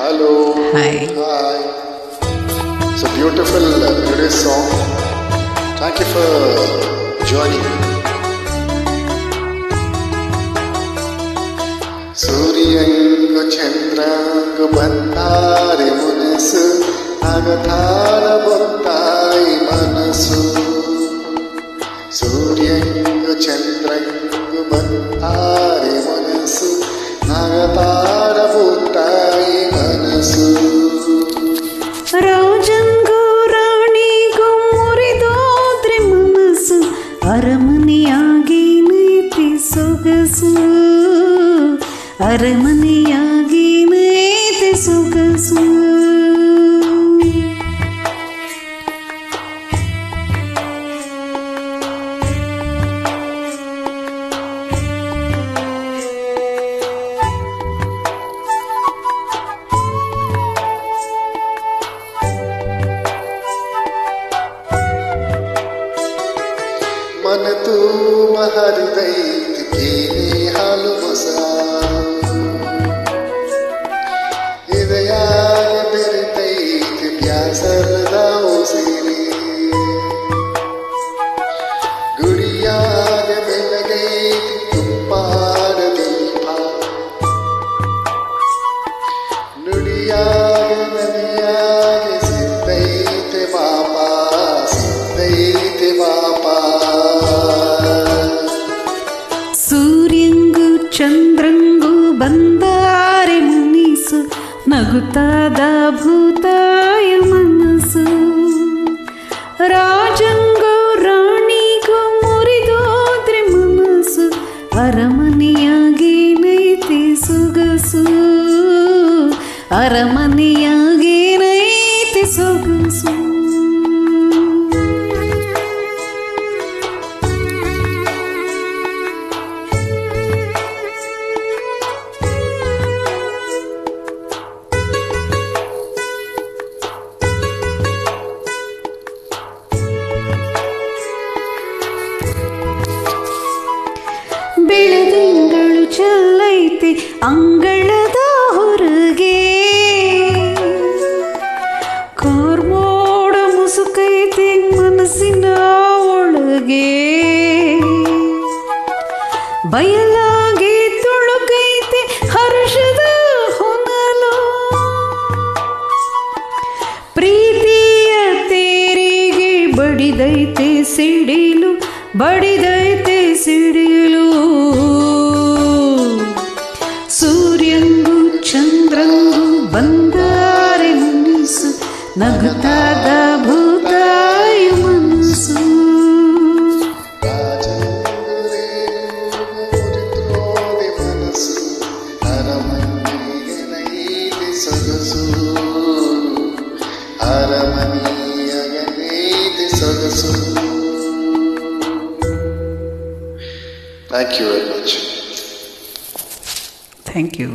Hello. Hi. Hi. It's a beautiful today's song. Thank you for joining. ಸೂರ್ಯಂಗು ಚಂದ್ರಂಗು ಬಂದಾರೆ ಮುನಸು ನಗತಾರ ಬೊತ್ತಾಯಿ ಮನಸ್ಸು ಸೂರ್ಯಂಗು ಚಂದ್ರಂಗು ಬಂದಾರೆ ಮುನಸ್ಸು ನಗತಾರ ಬೊತ್ತಾಯಿ ಮನಸ್ಸು ರಾಜಂಗೂ ರಾಣಿಗೂ ಮುರಿದೋದ್ರೆ ಮನಸ್ಸು ಅರಮನೆಯಾಗಿ ನೈತಿ ಸೊಗಸು ಅರಮನೆಯಾಗಿ ನೈತಿ ಸೊಗಸು मन तू हरिदैत केले हाಲು ಮೊಸ ಇದಯಾಗ ಬೆರೆತೈತಿ ಬ್ಯಾಸರದ ಉಸಿರಿ ಗುಡಿಯಾಗ ಬೆಳಗೈತಿ ತುಪ್ಪಾದ ದೀಪ ನುಡಿಯಾಗ ನದಿಯಾಗ ಸಿದ್ದೈತೆ ಬಾಪ ಸಿದ್ದೈತೆ ಬಾಪ ಸೂರ್ಯಂಗೂ ಚಂದ್ರಂಗೂ ಬಂದಾರೆ ಮುನಿಸು ನಗುತ್ತಾದ ಭೂತಾಯ ಮನಸ್ಸು ರಾಜಂಗೂ ರಾಣಿಗೂ ಮುರಿದೋದ್ರೆ ಮನಸ್ಸು ಅರಮನೆಯಾಗಿ ನೈತಿ ಸೊಗಸು ಅರಮನೆಯಾಗಿ ನೈತಿ ಸೊಗಸು ಬೆಳದಿಂಗಳು ಚೆಲ್ಲೈತೆ ಅಂಗಳದ ಹೊರಗೆ ಕಾರ್ಮೋಡ ಮುಸುಕೈತೆ ಮನಸ್ಸಿನ ಒಳಗೆ ಬಯಲಾಗಿ ತುಳುಕೈತೆ ಹರ್ಷದ ಹೊನಲು ಪ್ರೀತಿಯ ತೇರಿಗೆ ಬಡಿದೈತೆ ಸಿಡಿಲು ಬಡಿದೈತೆ ಸಿಡಿಲು ಸೂರ್ಯಂಗೂ ಚಂದ್ರಂಗೂ ಬಂದಾರೆ ಮುನಿಸು ನಗುತ್ತಾದ ಭೂತಾಯ ಮನಸ್ಸು ಸೊಗಸು ಅರಮನೆಯಾಗ ನೈತಿ ಸೊಗಸು. Thank you very much. Thank you.